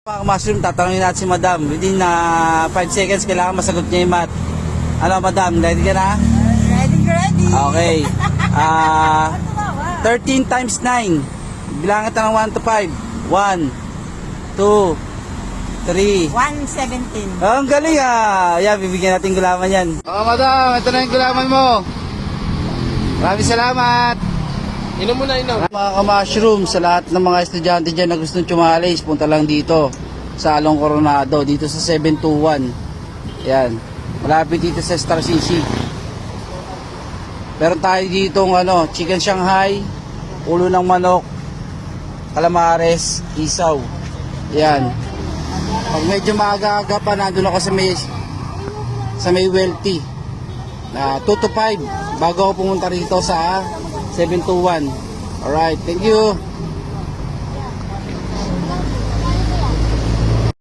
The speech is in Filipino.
Mga mushroom, tatanungin natin si Madam. Within 5 seconds, kailangan masagot niya yung math. Ano, Madam? Ready ka na? Ready. Okay. 13 times 9. Bilangan ito ng 1 to 5. 1, 2, 3. 117. Oh, ang galing ah. Yan, bibigyan natin gulaman yan. Oh, Madam, ito na yung gulaman mo. Maraming salamat. Inom muna, inom. Mga ka-mushroom, sa lahat ng mga estudyante dyan na gustong tumalis, punta lang dito sa Along Coronado, dito sa 721. Yan. Malapit dito sa Star City. Meron tayo dito chicken Shanghai, ulo ng manok, calamares, isaw. Yan. Pag medyo maaga-aga pa, nandun ako sa may wealthy. 2 to 5 bago ako pumunta rito sa 721. Alright, thank you.